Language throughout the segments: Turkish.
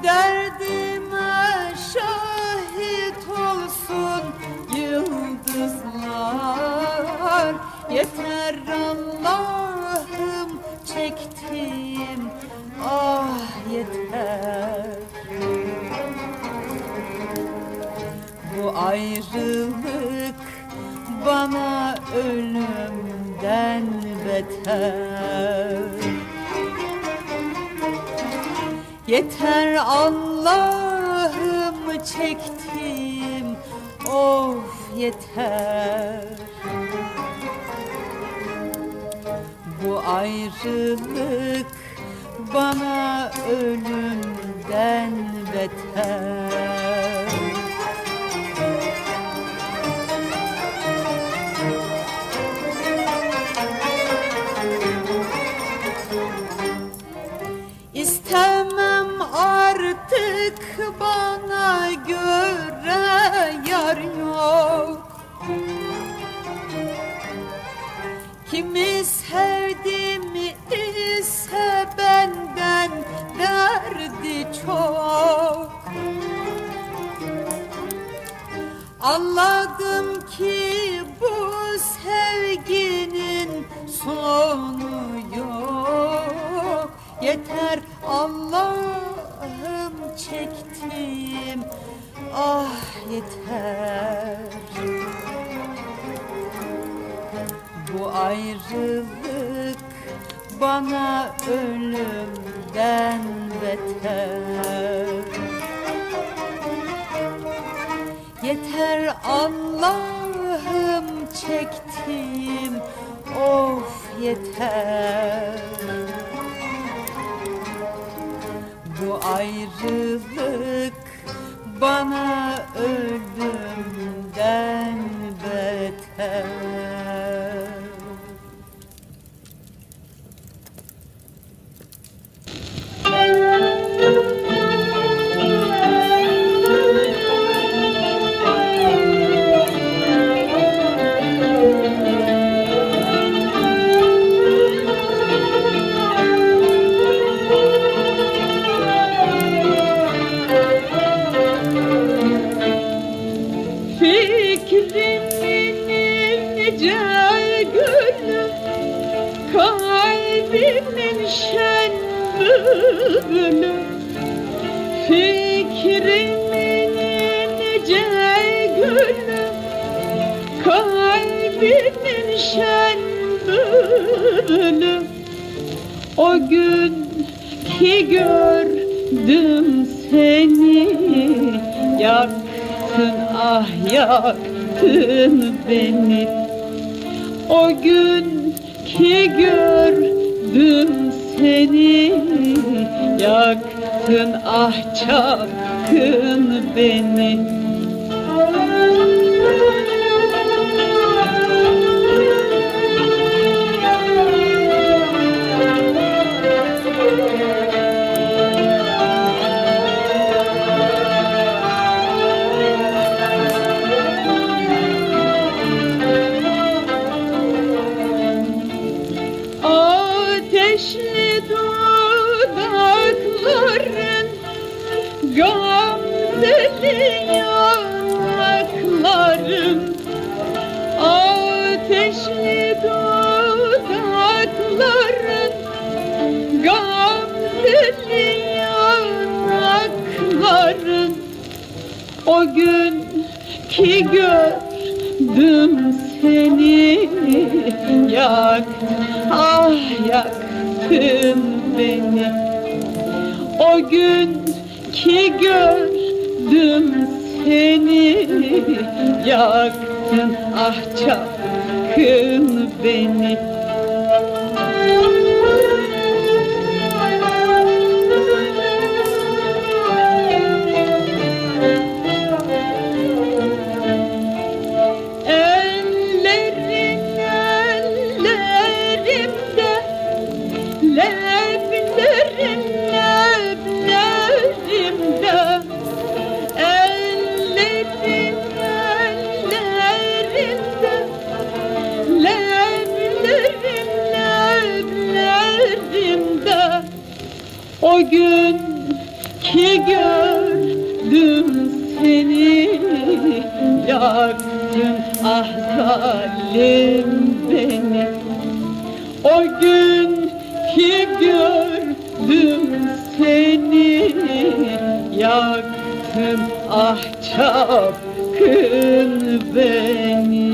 derdime şahit olsun yıldızlar. Yeter Allah'ım çektiğim ah yeter. Bu ayrılık bana ölümden beter. Yeter Allah'ım çektiğim of yeter. Bu ayrılık bana ölümden beter. İstemem artık bana göre yar yok. Kimi sevdim ise benden derdi çok. Anladım ki bu sevginin sonu yok. Yeter Allah'ım çektiğim ah yeter. Bu ayrılık bana ölümden beter. Yeter Allah'ım çektiğim of yeter. Bu ayrılık bana ölümden beter. Kalbimin şen bülbülü, fikrimin ince gülü, kalbimin şen bülbülü. O gün ki gördüm seni, yaktın ah yaktın beni. O gün ki gördüm seni, yaktın ah çapkın beni. Ateşli dudakların, gamzeli yanakların, ateşli dudakların, gamzeli yanakların. O gün ki gördüm seni, yaktın ah yaktın beni. O gün ki gördüm seni, yaktın ah çapkın beni. O gün ki gördüm seni, yaktın ah zalim beni. O gün ki gördüm seni, yaktın ah çapkın beni.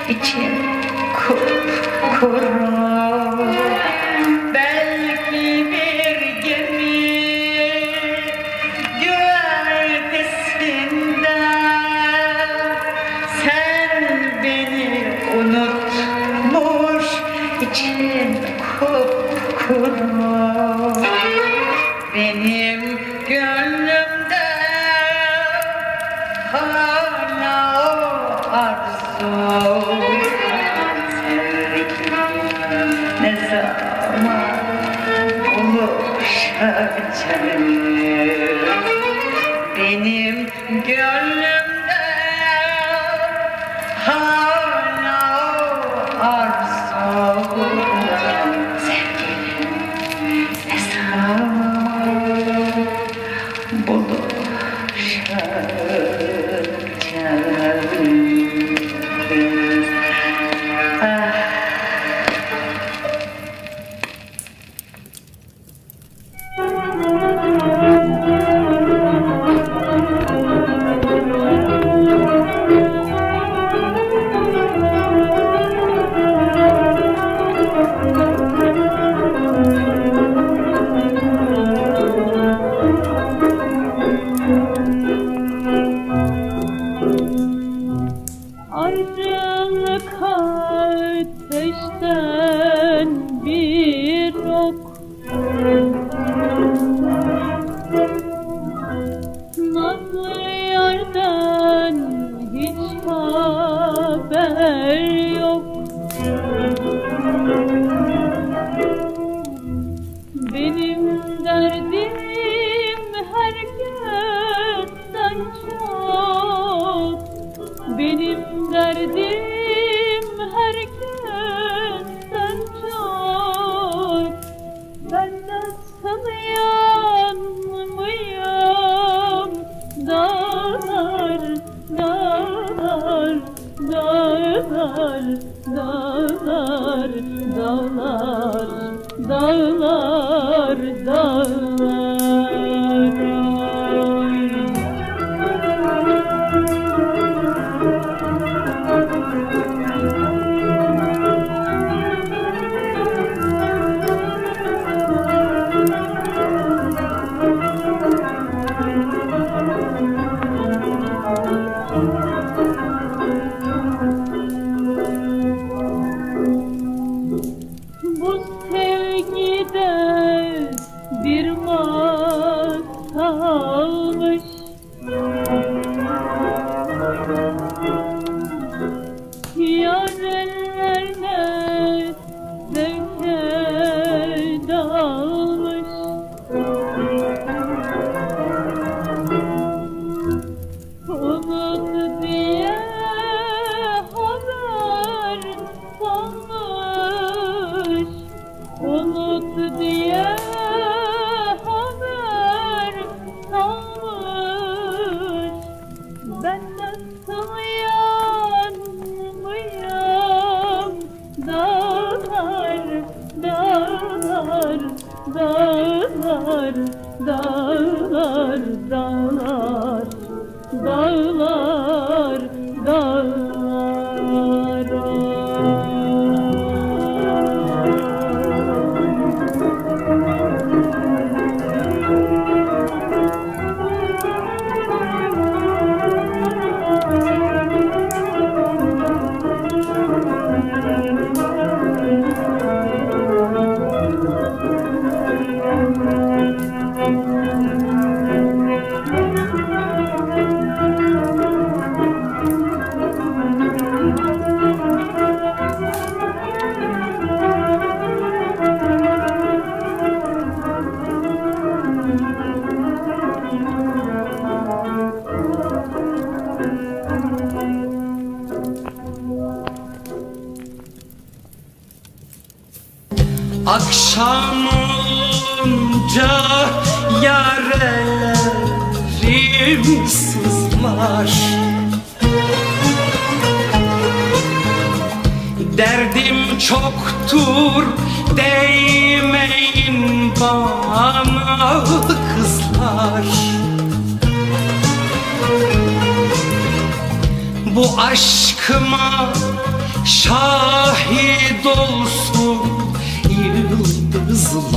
içim kupkuru. Belki bir gemi gölgesinde sen beni unutmuş, içim kupkuru. Benim gönlümde hala o arzu. Sevdik ne zaman buluşacağız? Benim gönlümde hala o arzu. Sevgilim ne zaman buluşacağız? Ah. Ayrılık ateşten bir ok, nazlı yardan hiç haber yok. Benim derdim herkesten çok. Benim derdim herkesten çok. Ben nasıl yanmayayım? Dağlar, dağlar, dağlar, dağlar, dağlar, dağlar, dağlar. Bu sevgide bir masalmış, yar ellerine zevke dalmış. Unut diye haber salmış, unut diye haber salmış. Ben nasıl yanmayayım? Dağlar, dağlar, dağlar, dağlar, dağlar, dağlar, dağlar. Akşam olunca yarelerim sızlar. Derdim çoktur değmeyin bana kızlar. Bu aşkıma şahit olsun yıldızlar.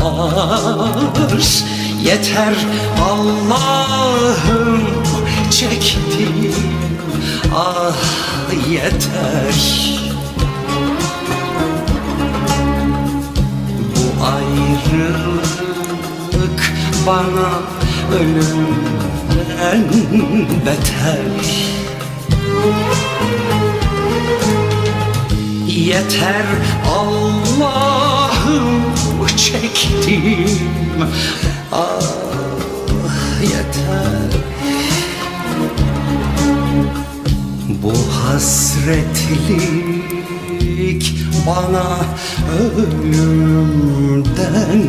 Yeter Allah'ım çektim, ah yeter. Bu ayrılık bana ölümden beter. Yeter Allah'ım çektim, ah yeter. Bu hasretlik bana ölümden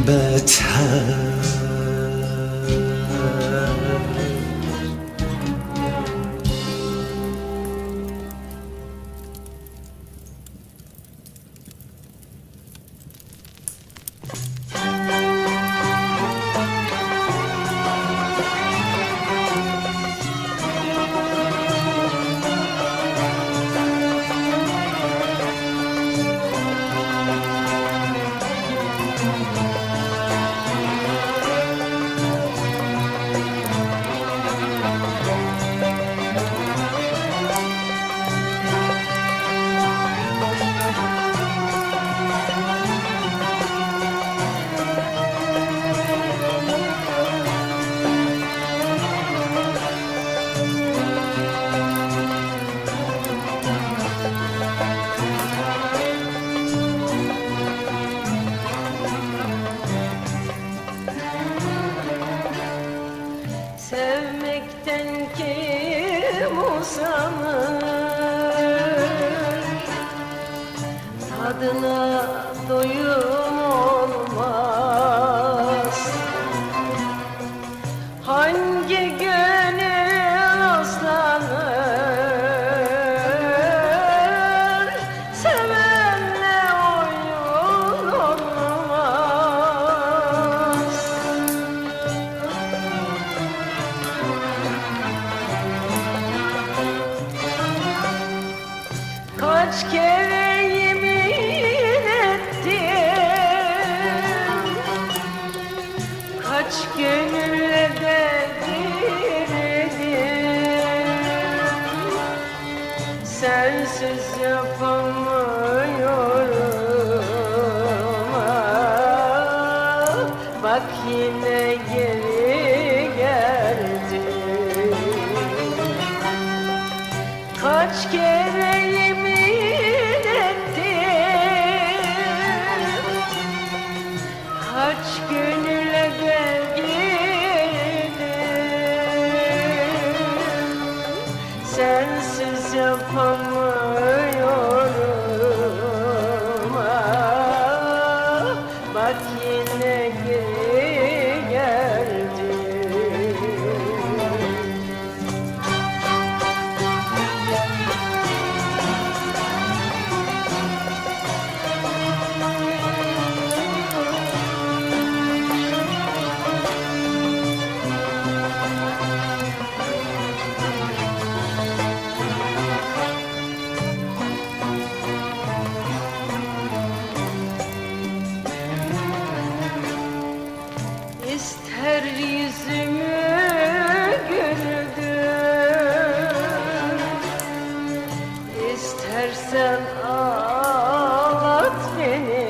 beter. Sevmekten kim usanır, tadına doyum olmaz. Hangi gönül aslanır, sevenle oyun olmaz. Kaç kere yemin ettim, kaç gönülle devirdim. Sensiz yapamıyorum, ah, bak yine geri geldim. Kaç kere yemin ettim, kaç gönüle geldim. Sensiz yapamıyorum, ah, bak yine geri geldim. İster yüzümü güldür, istersen ağlat beni.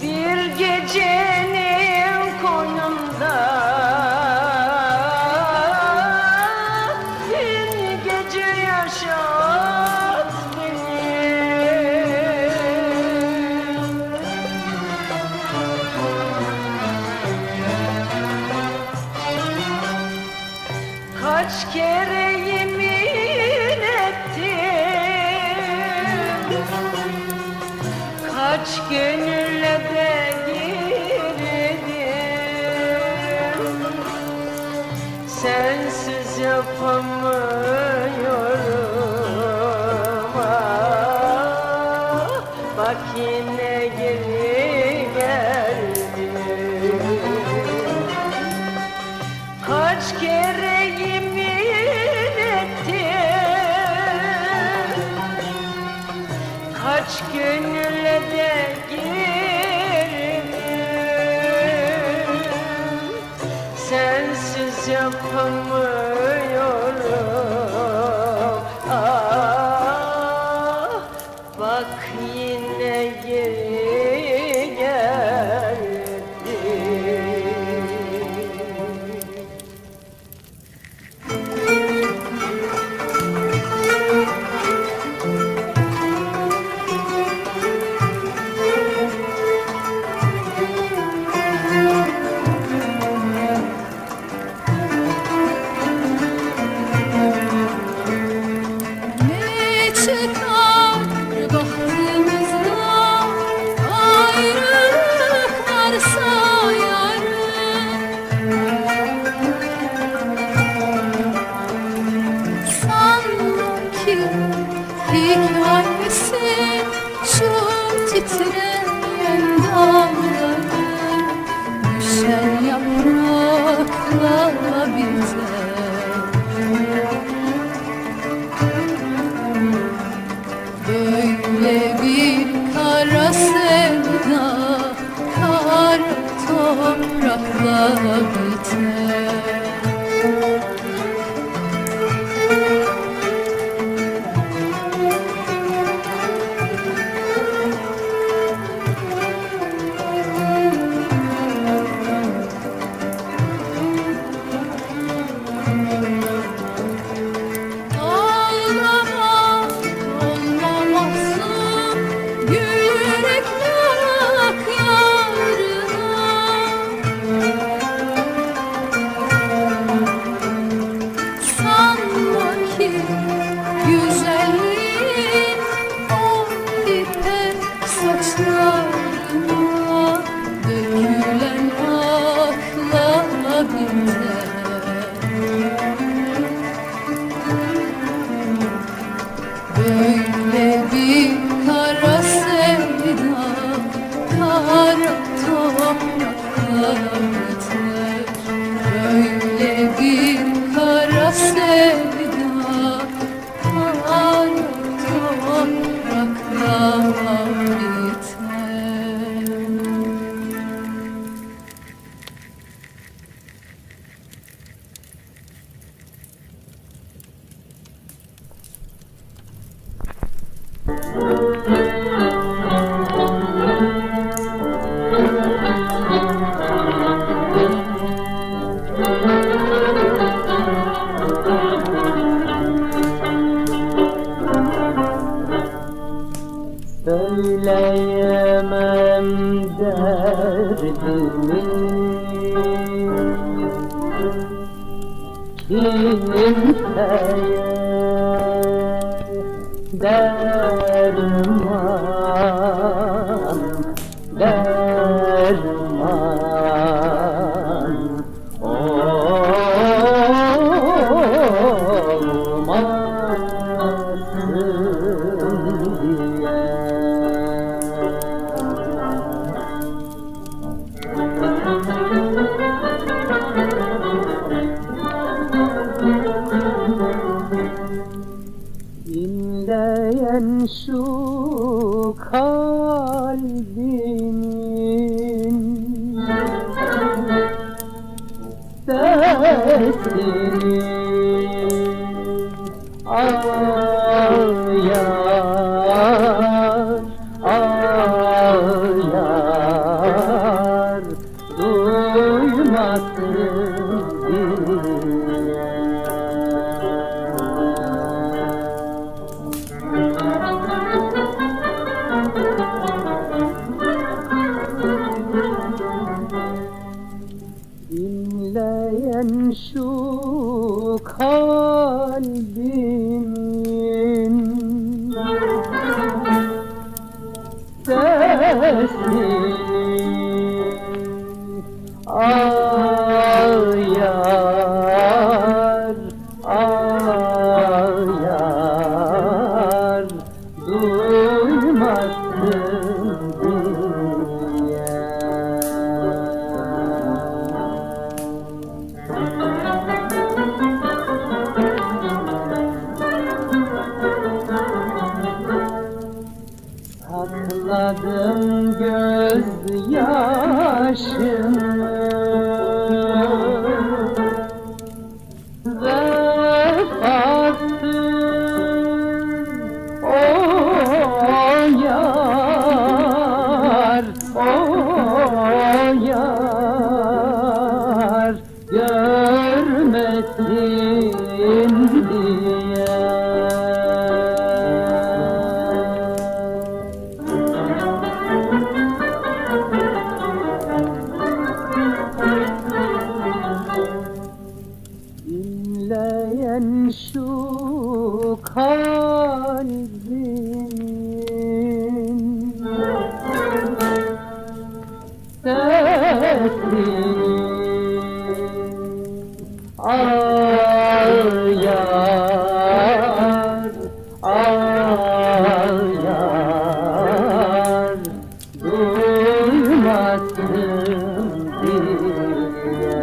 Bir gecenin koynunda bin gece yaşat beni. Kaç kere yemin ettim, Kaç gönüle de girdim, sensiz yapamıyorum. Ah, bak yine geri geldi. Ne çıkar bahtımızda, ayrılık varsa yarın. Sanma ki hikayesi şu titreyen dalların, düşen yapraklarla biter. Böyle bir kara sevda, kara toprakla biter. Ağlama, olmamasın, gülerek yak yarına. Sanma ki güzelliğin o ipek saçlarına, dökülen akla biter. Böyle bir kara sevda, kara toprakla biter. Böyle bir kara sevda, kara toprakla biter. Söyleyemem derdimi, kimseye derman, derman olmasın diye. İnleyen şu kalbimin sesini ağlar, ağlar, duymasın diye. İnleyen şu kalbimin sesini ağlar, ağlar, duymasın diye. kalbimin sesi ağlar, ağlar duymasın diye.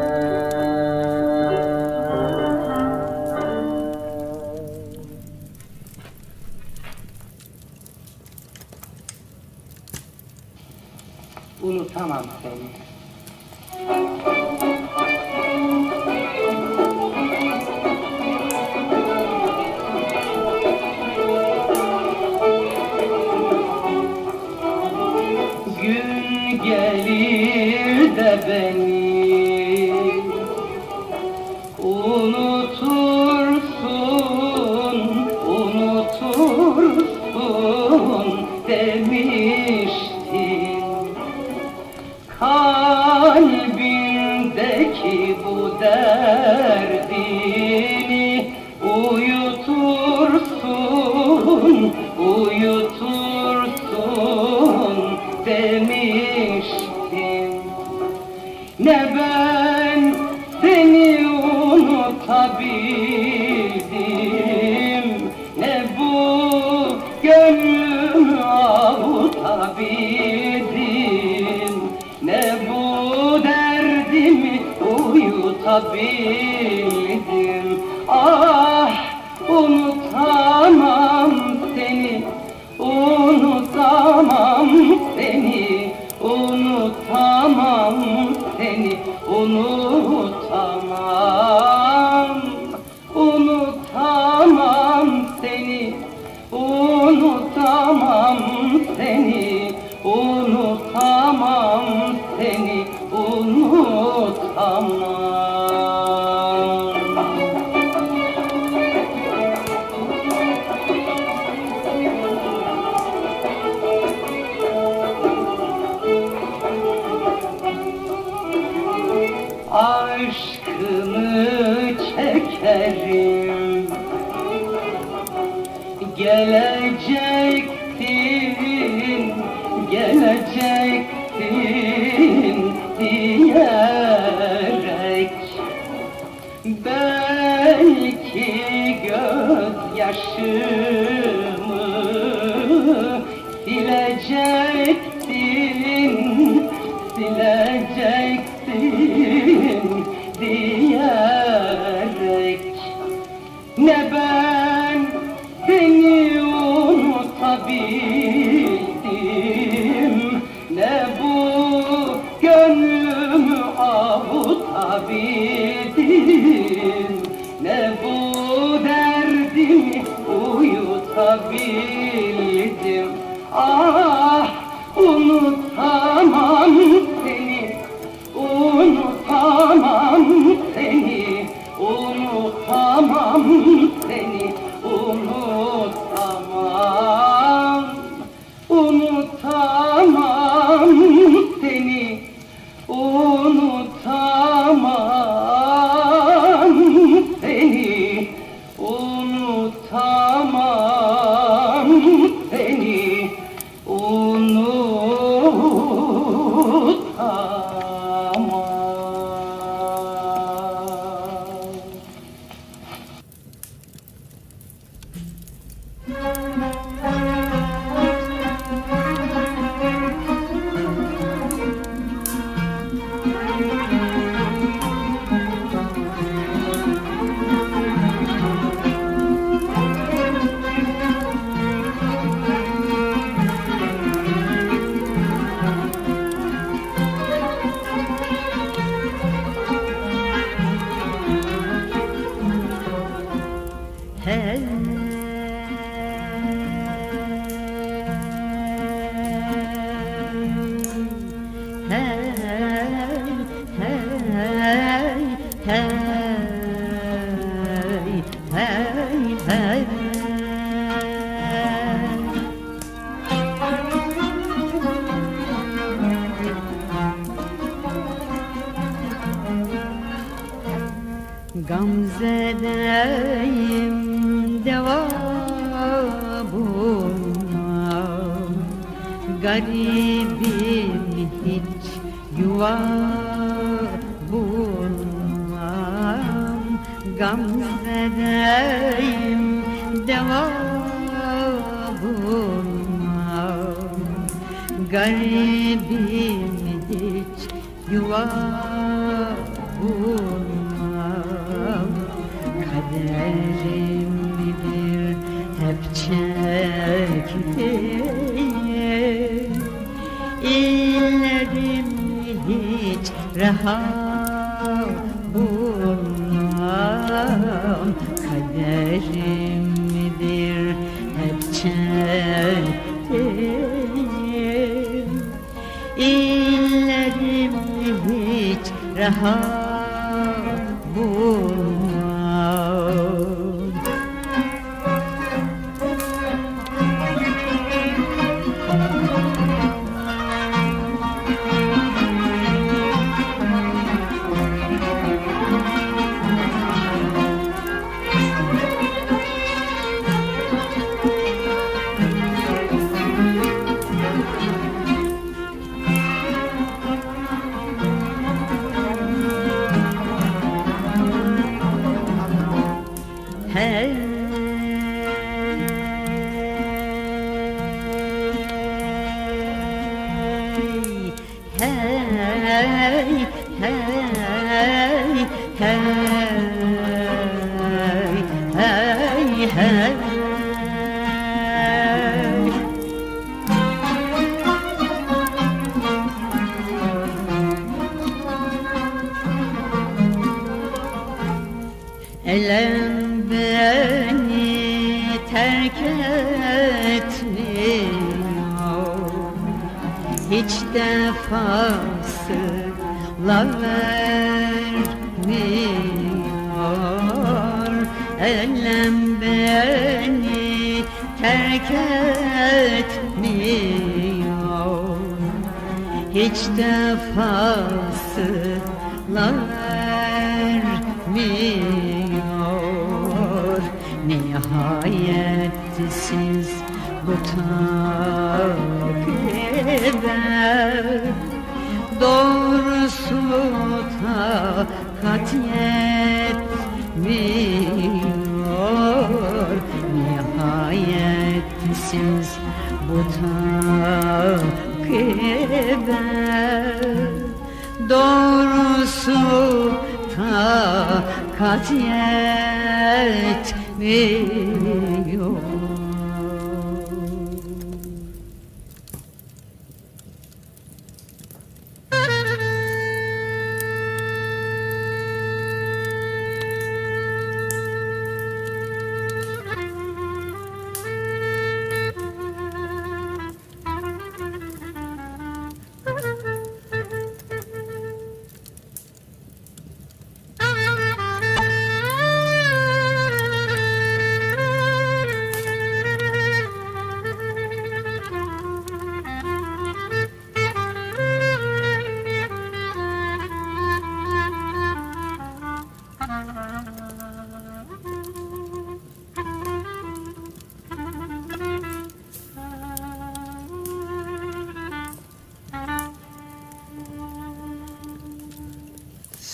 Unutamam seni. Gün gelir de beni unutursun, unutursun demiştin. Kalbindeki bu derdini uyutursun, uyutursun demiştin. Ne ben seni unutabildim, ne bu gönlümü avutabildim, ne bu derdimi uyutabildim. Ah, unutamam seni, unutamam seni, unutamam seni, unutamam, unutamam seni, unutamam seni, unutamam seni, unutamam. Aşkımı çekerim, gelecektin, gelecektin diyerek. Belki gözyaşımı silecektin, silecektin diyerek. Ne ben seni unutabildim, ne bu gönlümü avutabildim, ne bu derdimi uyutabildim. Ah, unutamam seni, unutamam seni, unutamam seni, unutamam, unutamam seni, unutamam seni, unutamam seni, unutamam. Garibim hiç yuva bulmam, gamzedeyim deva bulmam. Garibim hiç yuva bulmam, kaderim bilir hep çektiğim. İllerim hiç rahat bulmam, kaderimdir hep çektiğim. İllerim hiç rahat bulmam. Hey, hey, hey, hey, hey, hey. Elem beni terk etmiyor, hiç defasıyla vermiyor. Elem beni terk etmiyor, hiç defasıyla vermiyor. Nihayetsiz bu takibe doğrusu takat yetmiyor. Nihayetsiz bu takibe doğrusu takat yetmiyor.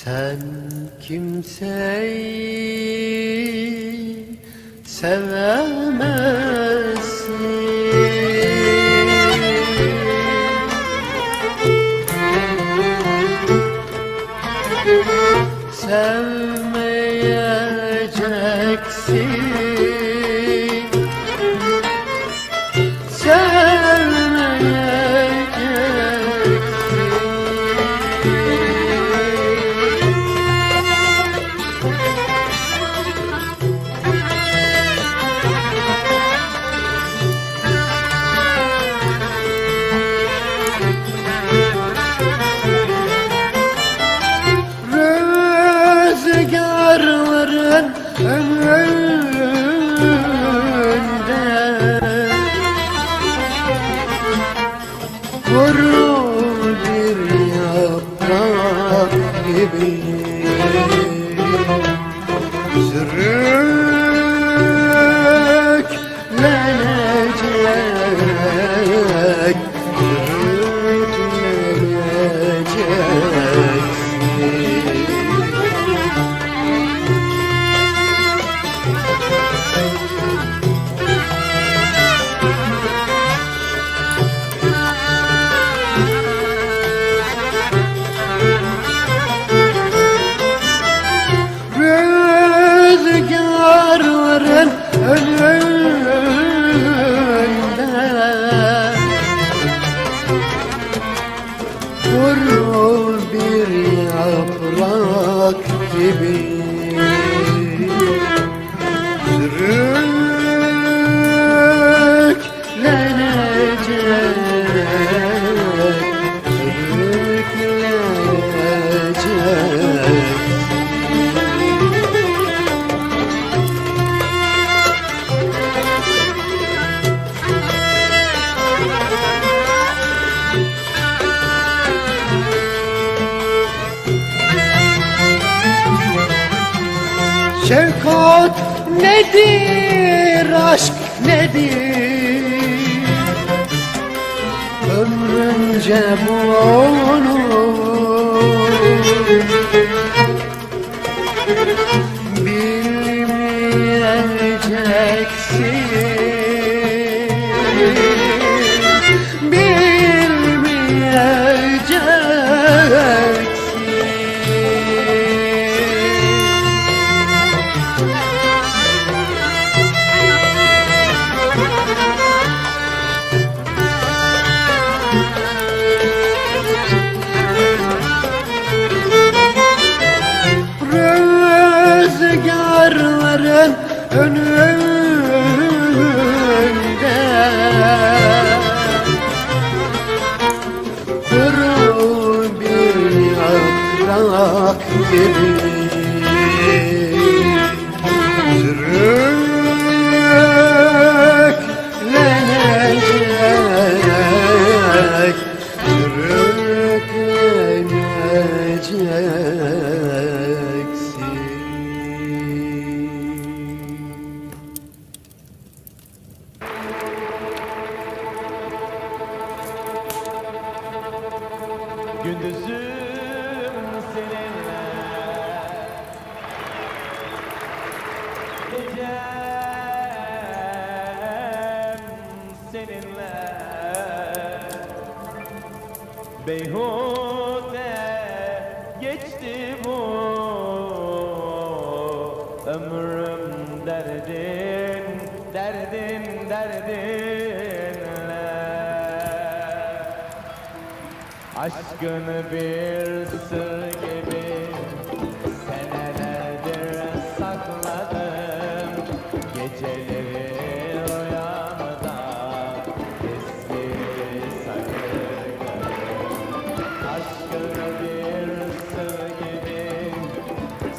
Sen kimseyi sevemezsin, sevmeyeceksin, Şefkat nedir, aşk nedir? Ömrünce bulunur. Bilmeyeceksin, rüzgarların önünde kuru bir yaprak gibi sürüklenecek, sürükleneceksin. Gündüzüm seninle, gecem seninle, beyhude geçti bu ömrüm derdin, derdin, derdinle. Aşkını bir sır gibi senelerdir sakladım. Geceleri rüyamda ismini saklarım. Aşkını bir sır gibi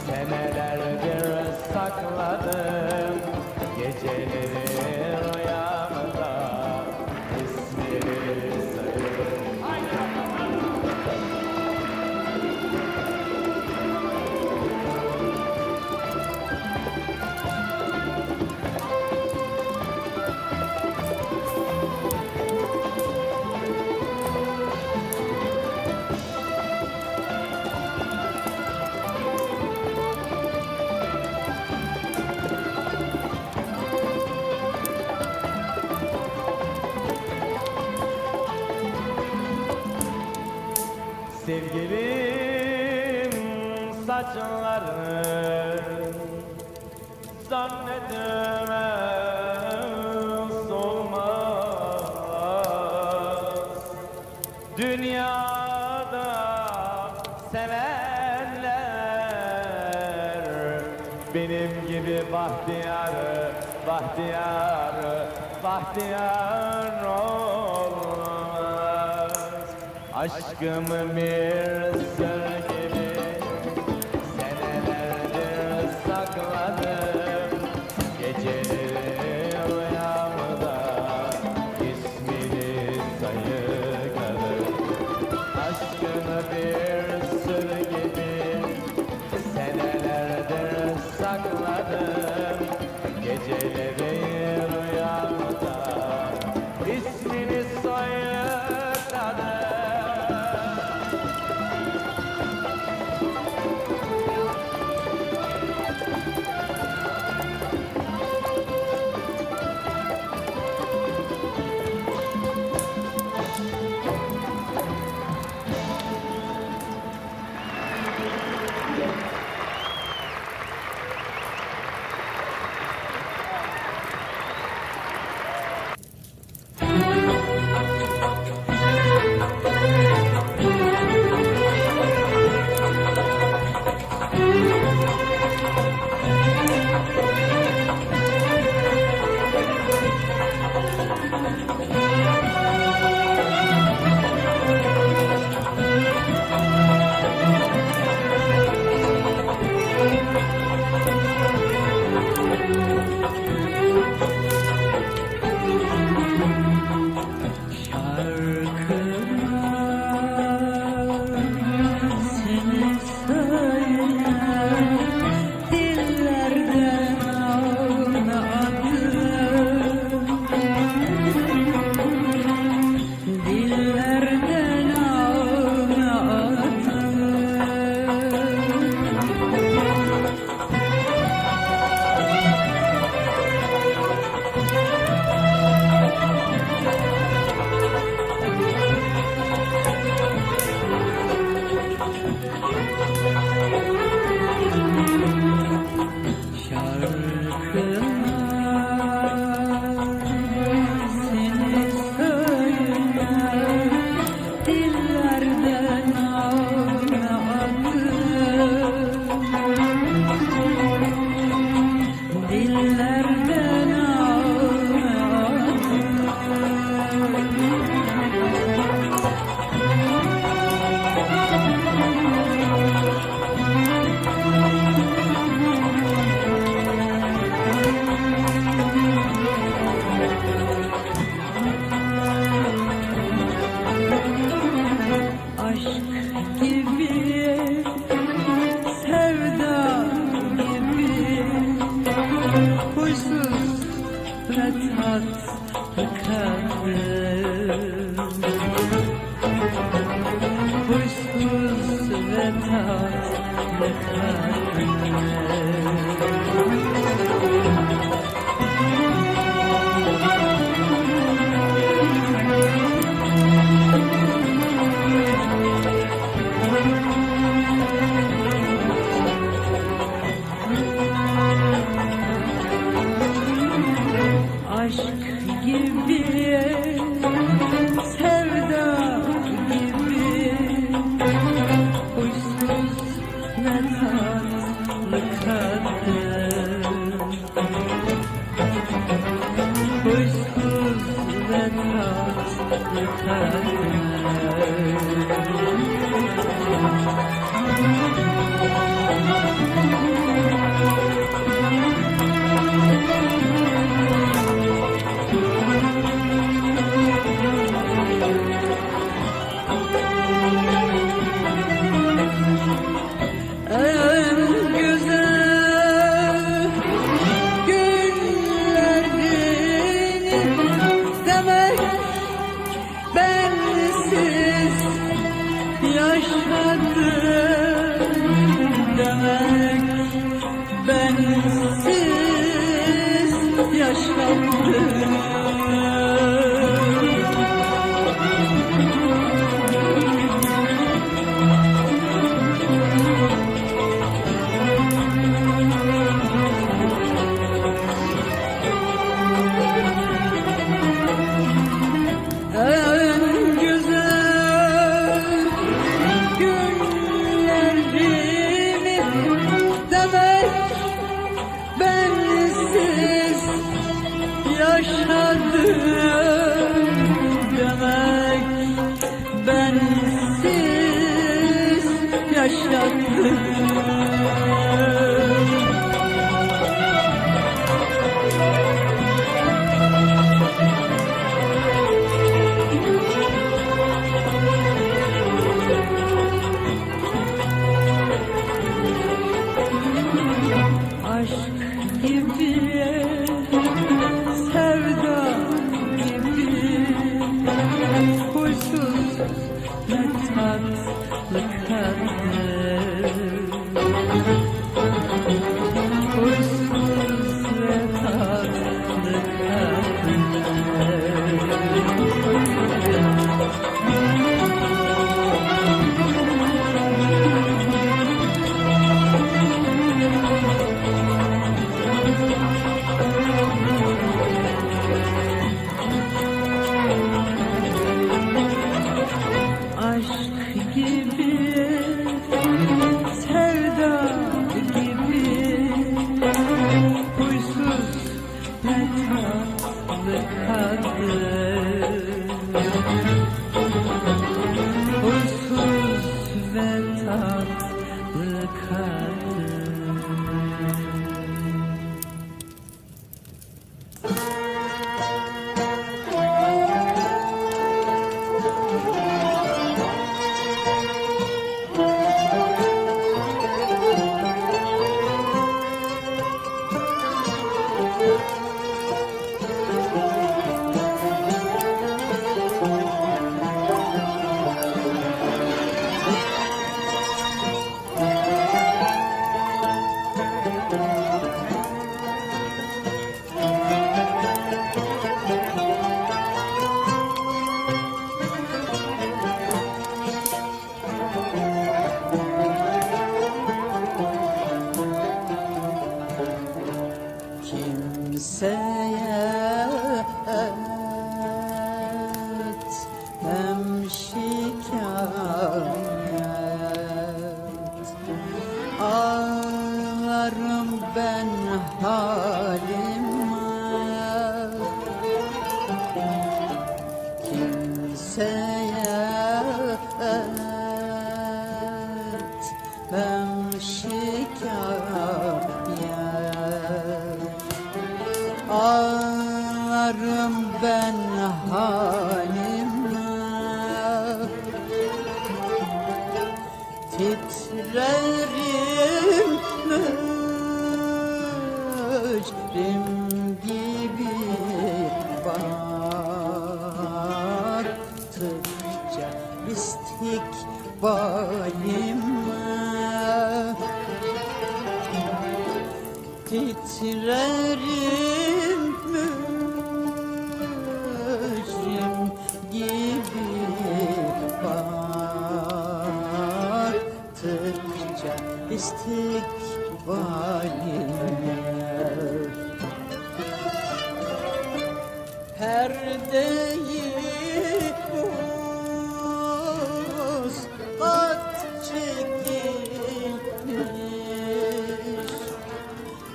senelerdir sakladım. Geceleri rüyamda ismini saklarım. Sevgilim saçların zannedemez olmaz. Dünyada sevenler benim gibi bahtiyar, bahtiyar, bahtiyar olmaz. Aşkımı bir sır gibi senelerdir sakladım. Geceleri rüyamda ismini sayıkladım. Aşkımı bir sır gibi senelerdir sakladım. Geceleri rüyamda ismini sayıkladım. kadın, huysuz ve tatlı kadın. Aşk gibi, sevda gibi, huysuz ve tatlı kadın, huysuz ve tatlı kadın. En güzel günlerini demek bensiz yaşadım, demek bensiz yaşadım. En güzel günlerimi demek bensiz yaşadım, demek bensiz yaşadım. Aşk gibi, sevda gibi, huysuz ve tatlı kadın, huysuz ve tatlı kadın. Aşk gibi, sevda gibi, huysuz ve tatlı kadın, huysuz ve tatlı kadın. Kimseye etmem şikayet, ağlarım ben halime. Kimseye etmem şikayet, ağlarım ben halime. Titrerim mücrim gibi bana titrerim mücrim gibi baktıkça istikbaline. Perdeyi vuslat çekilmiş,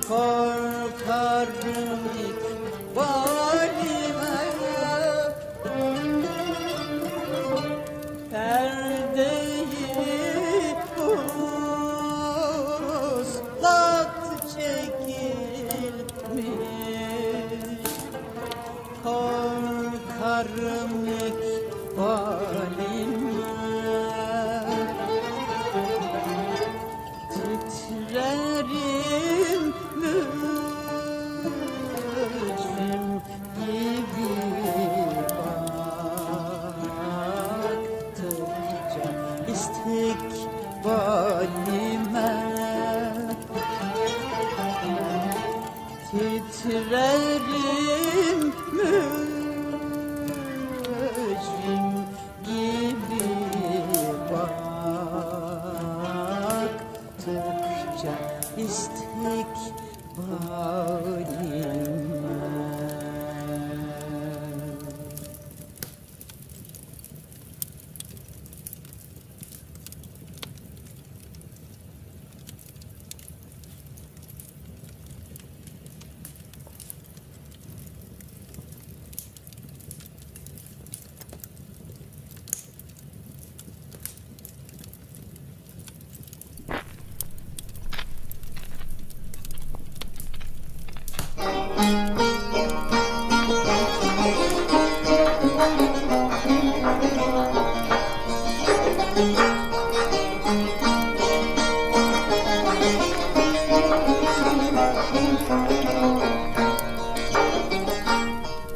korkarım ikbalime. Perdeyi vuslat çekilmiş, korkarım ikbalime. Titrerim mücrim gibi baktıkça istikbalime. Titrerim mücrim gibi baktıkça istikbalime.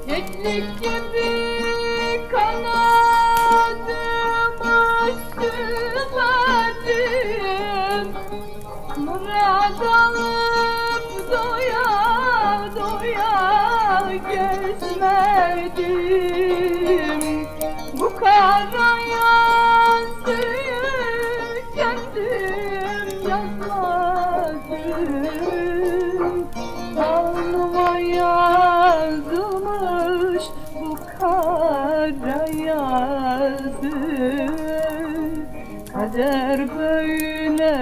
Keklik gibi kanadıma sığmadım, murad alıp doya doya gezmedim. Bu kara yazıyı kendim yazmadım. Alnıma yazılmış bu kara yazı, kader böyleymiş,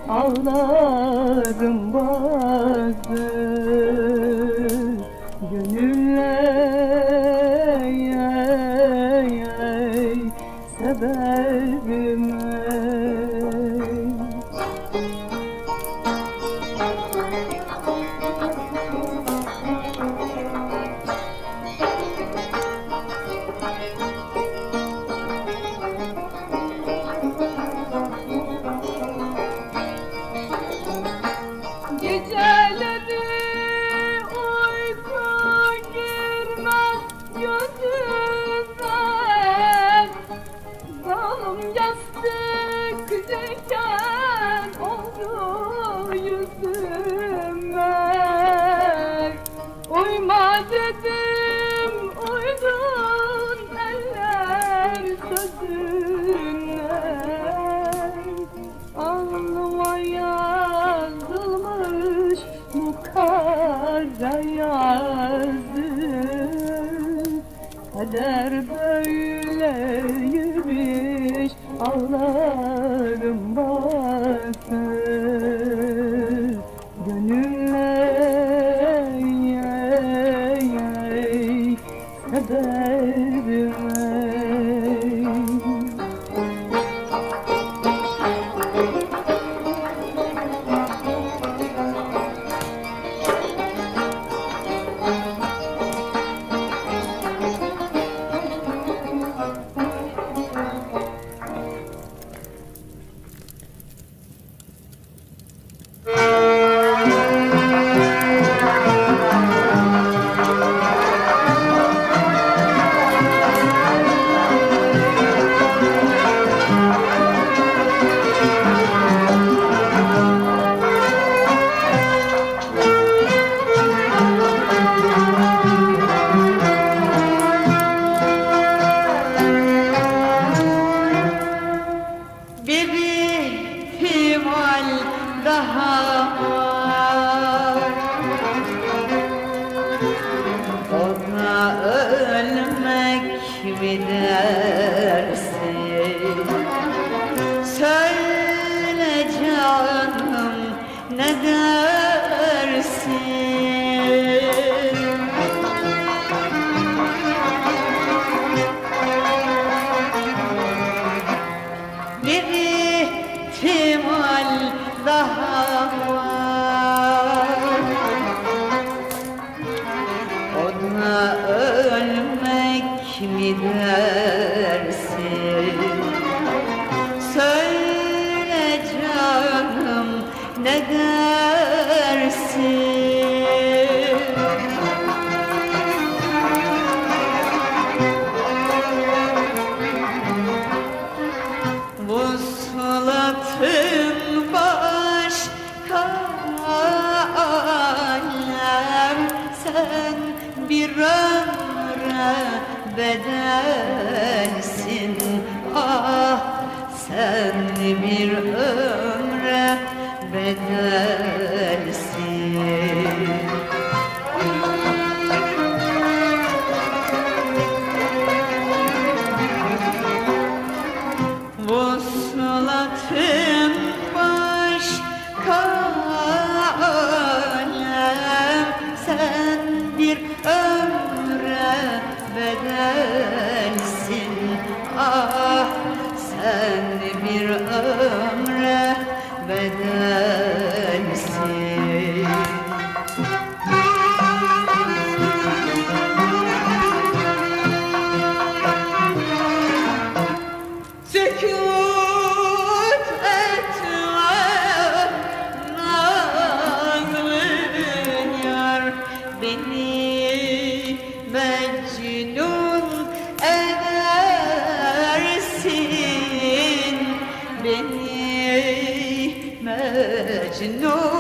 ağlarım bazı. Gönüller severim geceleri uyku girmez gözüme, zalim yastık diken oldu yüzüme. Uyma dedim, uydun eller sözüne. Alnıma yazılmış bu kara yazı, kader böyleymiş, ağlarım bazı. Gönüller severim mi dersin? Söyle canım ne dersin? Bir ihtimal daha var, o da ölmek mi dersin? Söyle canım ne dersin? Vuslatın başka alem, sen bir ömre bedelsin. Ah, sen bir ömre bedelsin. Vuslatın başka alem, sen bir ömre bedelsin. Ah, sen bir ömre bedelsin. Sükût etme nazlı yar, beni mecnun edersin. Beni mecnun